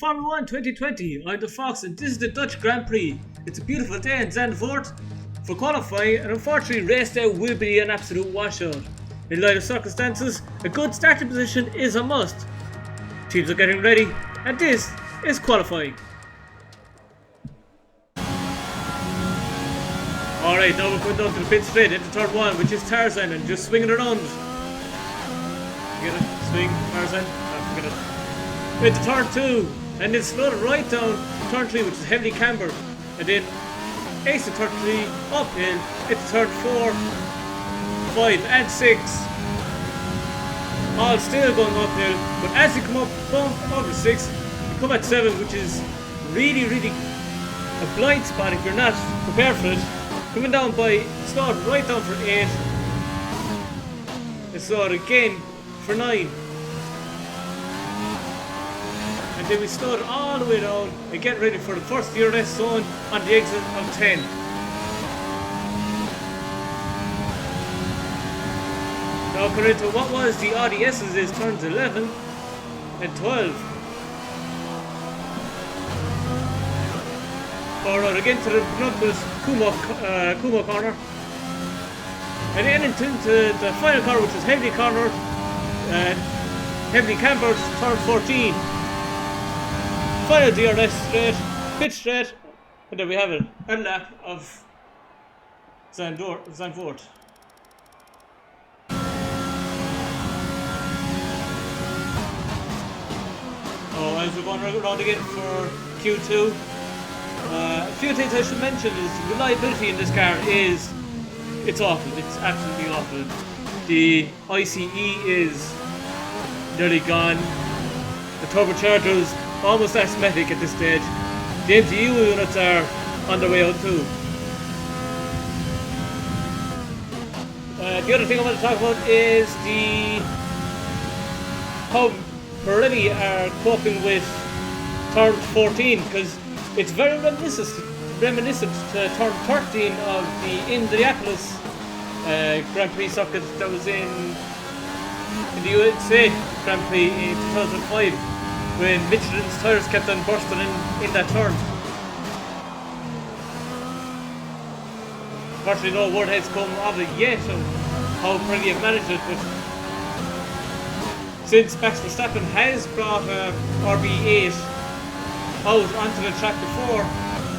Formula 1 2020. I'm the Fox and this is the Dutch Grand Prix. It's a beautiful day in Zandvoort for qualifying, and unfortunately race day will be an absolute washout. In light of circumstances, a good starting position is a must. Teams are getting ready, and this is qualifying. Alright, now we're going down to the pit straight into turn 1, which is Tarzan, and just swinging around. Get it? Swing, Tarzan. Oh, forget it. Into turn 2, and then slowed it right down to turn 3, which is heavily cambered. And then ace to turn 3, uphill, into turn 4, 5 and 6. All still going uphill, but as you come up, bump over 6, you come at 7, which is really a blind spot if you're not prepared for it. Coming down by, slowed right down for 8, and slowed again for 9. And then we slowed all the way down and get ready for the first DRS zone on the exit of 10. Now coming into what was the RDS's is turns 11 and 12. Forward again to the penultimate Kumo corner. And then into the final corner, which is heavily cornered and heavily cambered, turn 14. Final DRS straight, pit straight, and there we have it, a lap of Zandvoort. Oh, as we're going around again for Q2, a few things I should mention is reliability in this car is, it's awful, it's absolutely awful. The ICE is nearly gone, the turbochargers almost asthmatic at this stage. The MTU units are on their way out too. The other thing I want to talk about is how Pirelli are coping with turn 14, because it's very reminiscent to turn 13 of the Indianapolis Grand Prix circuit that was in the USA Grand Prix in 2005. When Michelin's tyres kept on bursting in that turn. Unfortunately, no word has come of it yet on how Pirelli have managed it, but since Max Verstappen has brought RB8 out onto the track before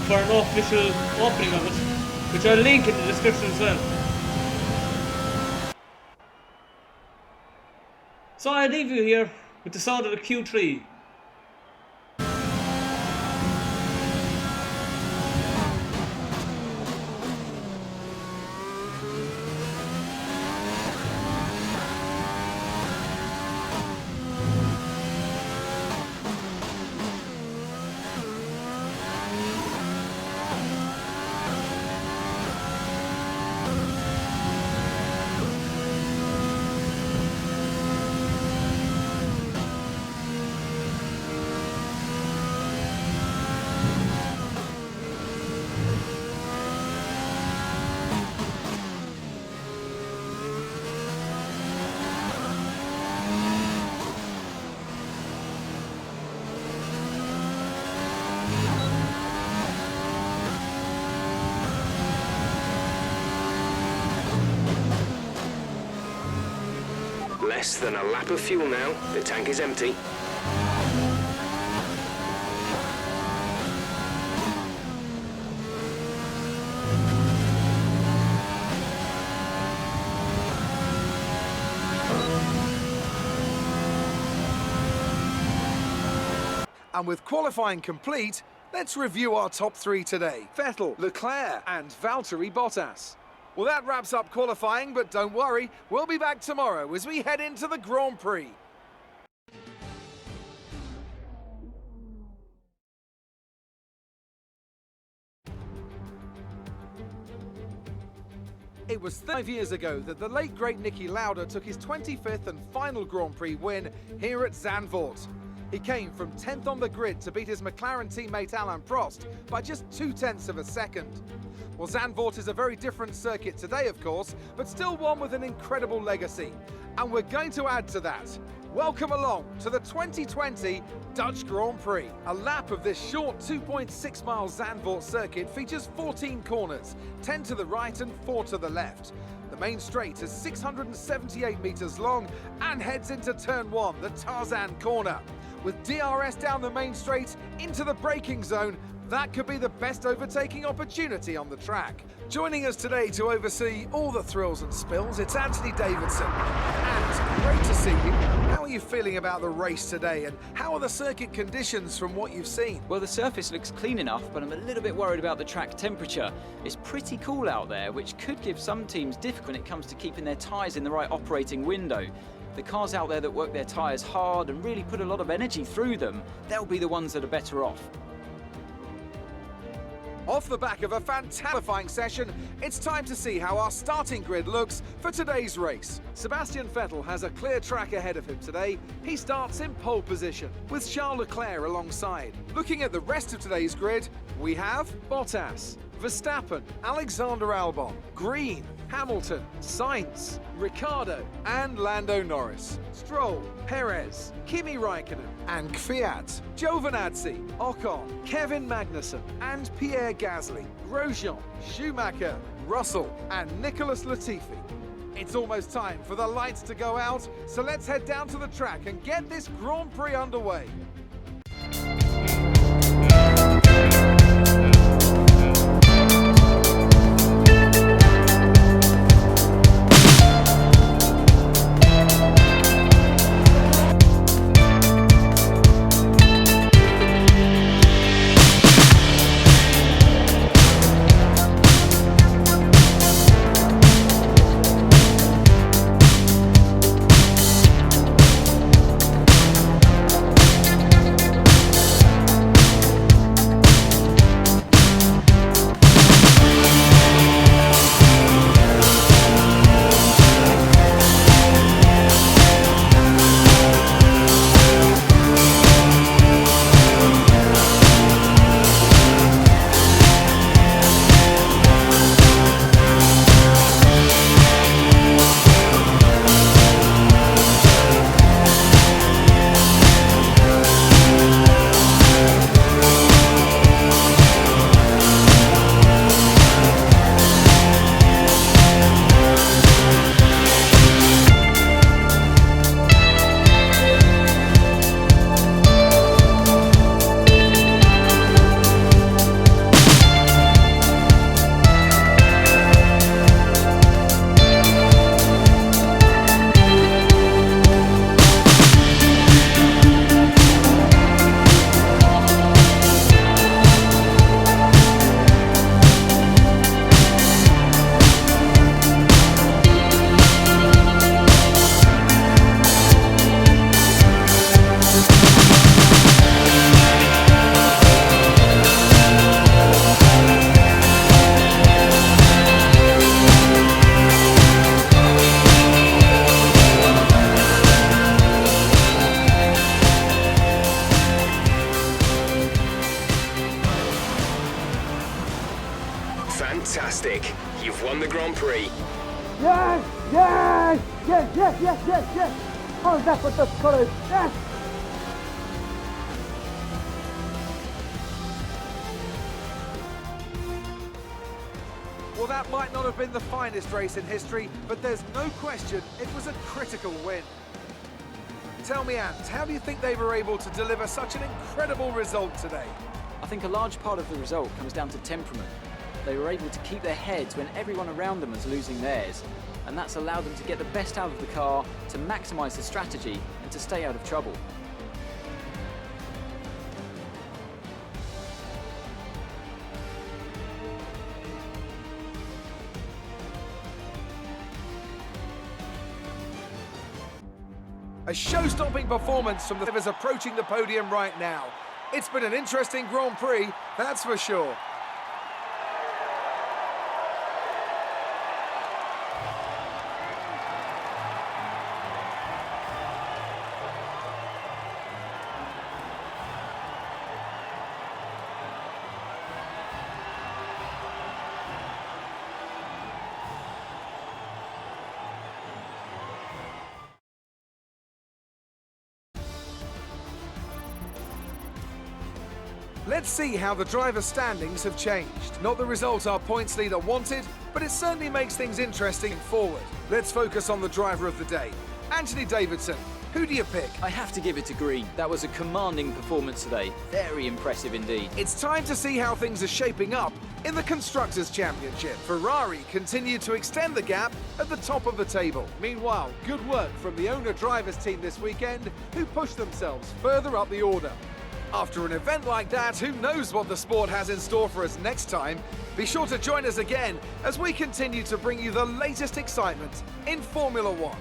for an official opening of it, which I'll link in the description as well. So I'll leave you here with the sound of the Q3. Less than a lap of fuel now. The tank is empty. And with qualifying complete, let's review our top 3 today. Vettel, Leclerc and Valtteri Bottas. Well, that wraps up qualifying, but don't worry, we'll be back tomorrow as we head into the Grand Prix. It was 5 years ago that the late great Niki Lauda took his 25th and final Grand Prix win here at Zandvoort. He came from 10th on the grid to beat his McLaren teammate Alain Prost by just 0.2 of a second. Well, Zandvoort is a very different circuit today, of course, but still one with an incredible legacy. And we're going to add to that. Welcome along to the 2020 Dutch Grand Prix. A lap of this short 2.6 mile Zandvoort circuit features 14 corners, 10 to the right and 4 to the left. The main straight is 678 metres long and heads into turn 1, the Tarzan corner. With DRS down the main straight into the braking zone, that could be the best overtaking opportunity on the track. Joining us today to oversee all the thrills and spills, it's Anthony Davidson. And great to see you. How are you feeling about the race today, and how are the circuit conditions from what you've seen? Well, the surface looks clean enough, but I'm a little bit worried about the track temperature. It's pretty cool out there, which could give some teams difficulty when it comes to keeping their tyres in the right operating window. The cars out there that work their tyres hard and really put a lot of energy through them, they'll be the ones that are better off. Off the back of a fantastic session, it's time to see how our starting grid looks for today's race. Sebastian Vettel has a clear track ahead of him today. He starts in pole position, with Charles Leclerc alongside. Looking at the rest of today's grid, we have Bottas, Verstappen, Alexander Albon, Green, Hamilton, Sainz, Ricciardo and Lando Norris, Stroll, Perez, Kimi Raikkonen and Kvyat, Giovinazzi, Ocon, Kevin Magnussen and Pierre Gasly, Grosjean, Schumacher, Russell and Nicholas Latifi. It's almost time for the lights to go out, so let's head down to the track and get this Grand Prix underway. Fantastic. You've won the Grand Prix. Yes! Yes! Yes, yes, yes, yes, yes! Oh, that's what that's called. Yes! Well, that might not have been the finest race in history, but there's no question it was a critical win. Tell me, Ant, how do you think they were able to deliver such an incredible result today? I think a large part of the result comes down to temperament. They were able to keep their heads when everyone around them was losing theirs, and that's allowed them to get the best out of the car, to maximise the strategy and to stay out of trouble. A show-stopping performance from the drivers approaching the podium right now. It's been an interesting Grand Prix, that's for sure. Let's see how the driver standings have changed. Not the result our points leader wanted, but it certainly makes things interesting forward. Let's focus on the driver of the day, Anthony Davidson. Who do you pick? I have to give it to Green. That was a commanding performance today. Very impressive indeed. It's time to see how things are shaping up in the Constructors' Championship. Ferrari continue to extend the gap at the top of the table. Meanwhile, good work from the owner-drivers team this weekend, who pushed themselves further up the order. After an event like that, who knows what the sport has in store for us next time? Be sure to join us again as we continue to bring you the latest excitement in Formula One.